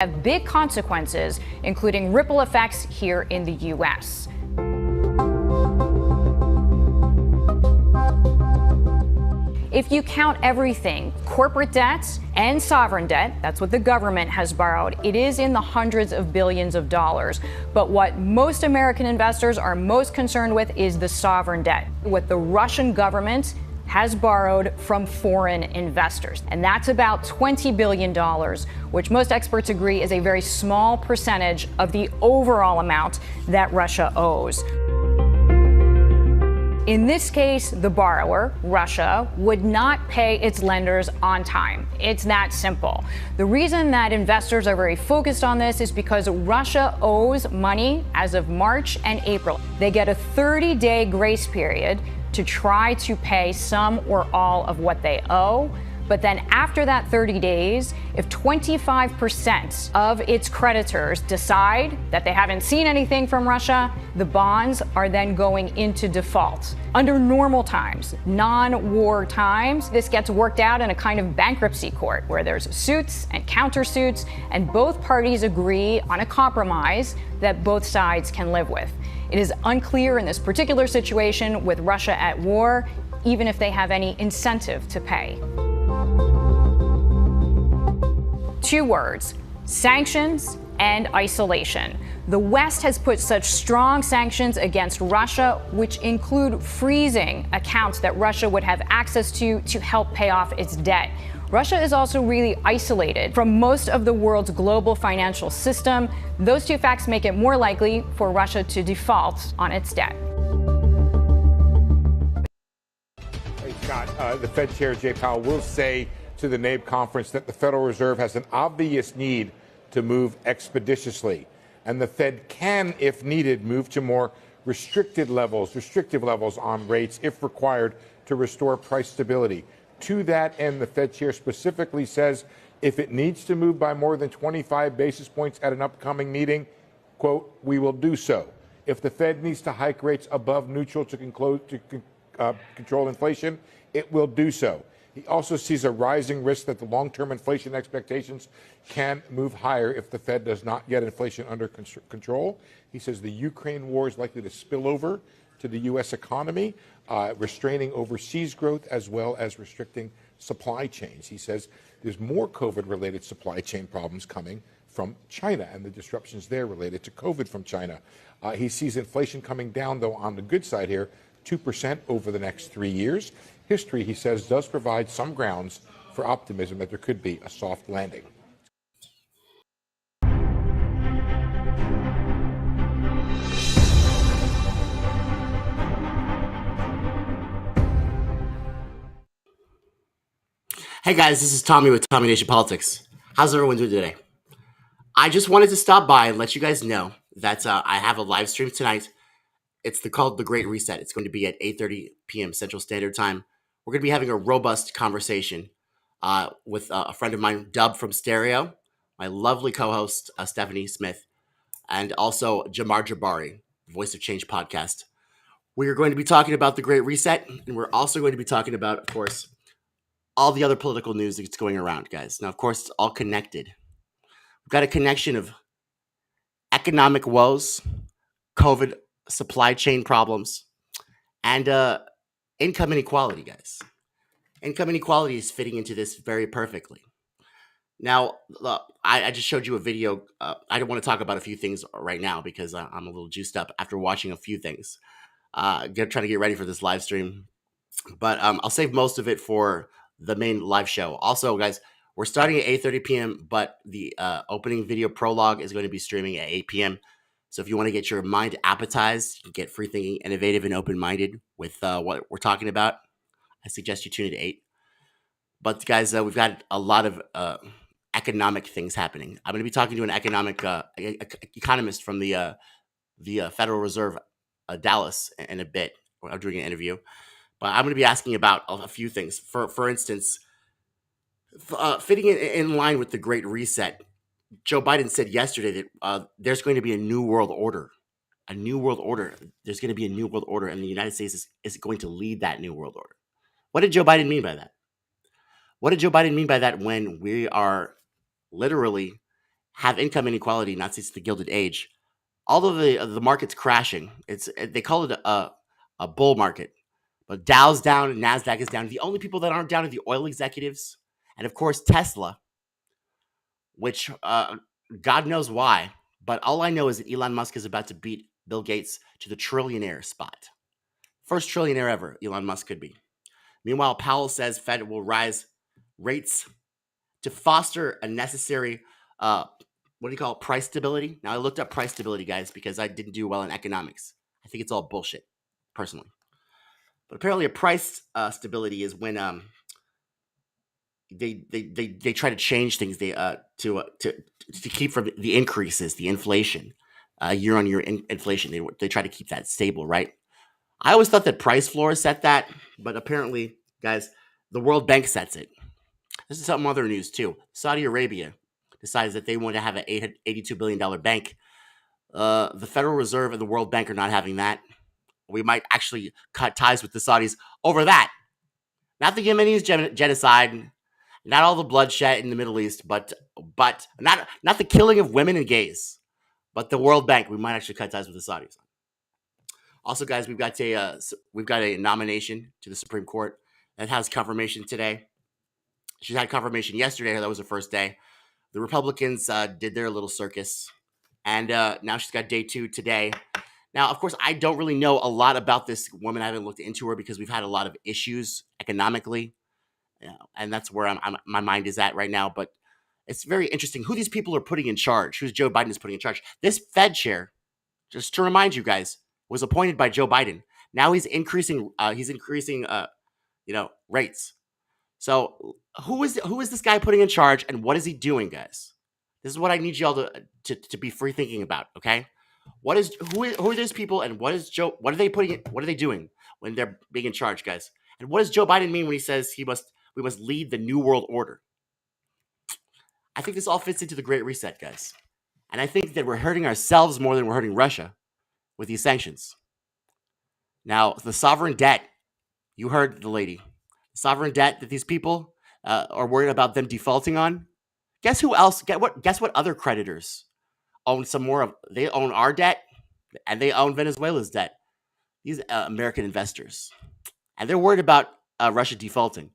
have big consequences, including ripple effects here in the U.S. If you count everything, corporate debts and sovereign debt, that's what the government has borrowed, it is in the hundreds of billions of dollars. But what most American investors are most concerned with is the sovereign debt, what the Russian government has borrowed from foreign investors. And that's about $20 billion, which most experts agree is a very small percentage of the overall amount that Russia owes. In this case, the borrower, Russia, would not pay its lenders on time. It's that simple. The reason that investors are very focused on this is because Russia owes money as of March and April. They get a 30-day grace period to try to pay some or all of what they owe. But then after that 30 days, if 25% of its creditors decide that they haven't seen anything from Russia, the bonds are then going into default. Under normal times, non-war times, this gets worked out in a kind of bankruptcy court where there's suits and countersuits, and both parties agree on a compromise that both sides can live with. It is unclear in this particular situation with Russia at war, even if they have any incentive to pay. Two words: sanctions and isolation. The West has put such strong sanctions against Russia, which include freezing accounts that Russia would have access to help pay off its debt. Russia is also really isolated from most of the world's global financial system. Those two facts make it more likely for Russia to default on its debt. Hey, Scott, the Fed Chair Jay Powell will say to the NABE conference that the Federal Reserve has an obvious need to move expeditiously. And the Fed can, if needed, move to more restrictive levels on rates if required to restore price stability. To that end, the Fed chair specifically says if it needs to move by more than 25 basis points at an upcoming meeting, quote, we will do so. If the Fed needs to hike rates above neutral to control inflation, it will do so. He also sees a rising risk that the long-term inflation expectations can move higher if the Fed does not get inflation under control. He says the Ukraine war is likely to spill over to the U.S. economy, restraining overseas growth as well as restricting supply chains. He says there's more COVID-related supply chain problems coming from China and the disruptions there related to COVID from China. He sees inflation coming down, though, on the good side here, 2% over the next 3 years. History, he says, does provide some grounds for optimism that there could be a soft landing. Hey guys, this is Tommy with Tommy Nation Politics. How's everyone doing today? I just wanted to stop by and let you guys know that I have a live stream tonight. It's called The Great Reset. It's going to be at 8:30 p.m. Central Standard Time. We're going to be having a robust conversation with a friend of mine, Dub from Stereo, my lovely co-host, Stephanie Smith, and also Jamar Jabari, Voice of Change podcast. We are going to be talking about The Great Reset, and we're also going to be talking about, of course, all the other political news that's going around, guys. Now, of course, it's all connected. We've got a connection of economic woes, COVID supply chain problems, and income inequality, guys. Income inequality is fitting into this very perfectly. Now, look, I just showed you a video. I don't want to talk about a few things right now because I'm a little juiced up after watching a few things. Trying to get ready for this live stream. But I'll save most of it for the main live show. Also, guys, we're starting at 8:30 p.m., but the opening video prologue is going to be streaming at 8 p.m. So if you want to get your mind appetized, get free thinking, innovative, and open-minded with what we're talking about, I suggest you tune in at 8. But guys, we've got a lot of economic things happening. I'm going to be talking to an economic economist from the Federal Reserve, Dallas, in a bit. I'm doing an interview. But I'm going to be asking about a few things. For instance, fitting in line with the Great Reset, Joe Biden said yesterday that there's going to be a new world order. A new world order. There's going to be a new world order, and the United States is going to lead that new world order. What did Joe Biden mean by that? What did Joe Biden mean by that when we are literally have income inequality not since the Gilded Age. Although the market's crashing, they call it a bull market. But Dow's down and NASDAQ is down. The only people that aren't down are the oil executives. And of course, Tesla, which God knows why. But all I know is that Elon Musk is about to beat Bill Gates to the trillionaire spot. First trillionaire ever, Elon Musk could be. Meanwhile, Powell says Fed will raise rates to foster a necessary, price stability. Now, I looked up price stability, guys, because I didn't do well in economics. I think it's all bullshit, personally. But apparently a price stability is when they try to change things to keep from the increases, the inflation, year-on-year inflation. They try to keep that stable, right? I always thought that price floors set that, but apparently, guys, the World Bank sets it. This is some other news, too. Saudi Arabia decides that they want to have an $82 billion bank. The Federal Reserve and the World Bank are not having that. We might actually cut ties with the Saudis over that. Not the Yemeni genocide, not all the bloodshed in the Middle East, but not the killing of women and gays, but the World Bank. We might actually cut ties with the Saudis. Also, guys, we've got a nomination to the Supreme Court that has confirmation today. She had confirmation yesterday. That was her first day. The Republicans did their little circus, and now she's got day 2 today. Now, of course, I don't really know a lot about this woman. I haven't looked into her because we've had a lot of issues economically, and that's where my mind is at right now. But it's very interesting who these people are putting in charge, who Joe Biden is putting in charge. This Fed chair, just to remind you guys, was appointed by Joe Biden. Now he's increasing rates. So who is this guy putting in charge, and what is he doing, guys? This is what I need y'all to be free thinking about, okay? Who are these people, and what are they doing when they're being in charge, guys? And what does Joe Biden mean when he says we must lead the new world order? I think this all fits into the Great Reset, guys. And I think that we're hurting ourselves more than we're hurting Russia with these sanctions. Now, the sovereign debt, you heard the lady. The sovereign debt that these people are worried about them defaulting on. Guess who else? Guess what other creditors own some more of? They own our debt, and they own Venezuela's debt. These American investors, and they're worried about Russia defaulting.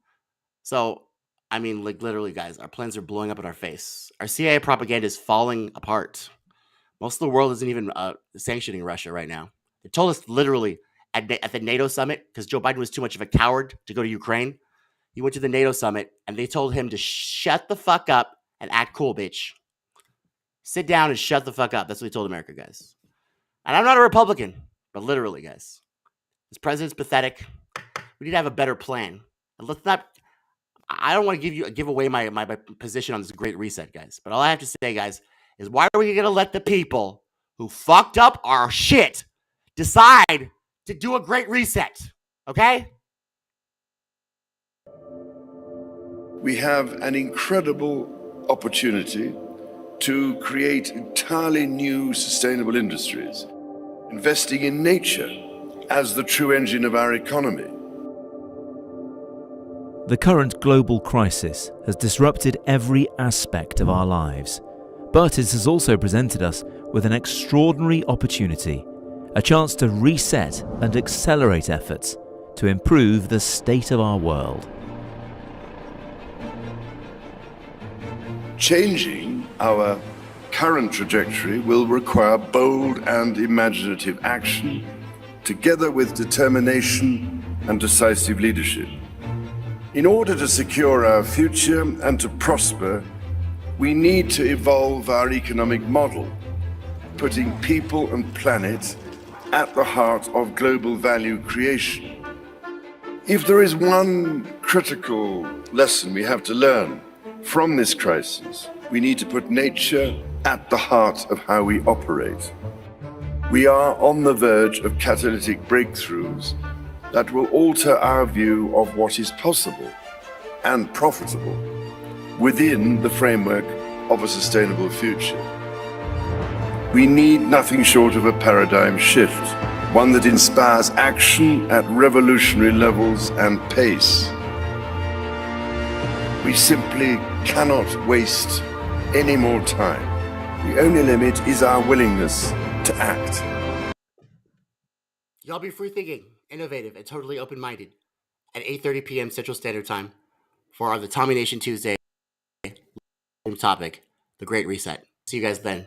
So, I mean, like literally, guys, our plans are blowing up in our face. Our CIA propaganda is falling apart. Most of the world isn't even sanctioning Russia right now. They told us literally at the NATO summit, because Joe Biden was too much of a coward to go to Ukraine. He went to the NATO summit, and they told him to shut the fuck up and act cool, bitch. Sit down and shut the fuck up. That's what he told America, guys. And I'm not a Republican, but literally, guys. This president's pathetic. We need to have a better plan. And let's not. I don't want to give away my position on this Great Reset, guys. But all I have to say, guys, is why are we going to let the people who fucked up our shit decide to do a Great Reset? Okay? We have an incredible opportunity to create entirely new sustainable industries, investing in nature as the true engine of our economy. The current global crisis has disrupted every aspect of our lives, but it has also presented us with an extraordinary opportunity, a chance to reset and accelerate efforts to improve the state of our world. Changing our current trajectory will require bold and imaginative action, together with determination and decisive leadership. In order to secure our future and to prosper, we need to evolve our economic model, putting people and planet at the heart of global value creation. If there is one critical lesson we have to learn from this crisis, we need to put nature at the heart of how we operate. We are on the verge of catalytic breakthroughs that will alter our view of what is possible and profitable within the framework of a sustainable future. We need nothing short of a paradigm shift, one that inspires action at revolutionary levels and pace. We simply cannot waste any more time. The only limit is our willingness to act. Y'all be free thinking, innovative, and totally open minded at 8:30 p.m. Central Standard Time for the Tommy Nation Tuesday topic, the Great Reset. See you guys then.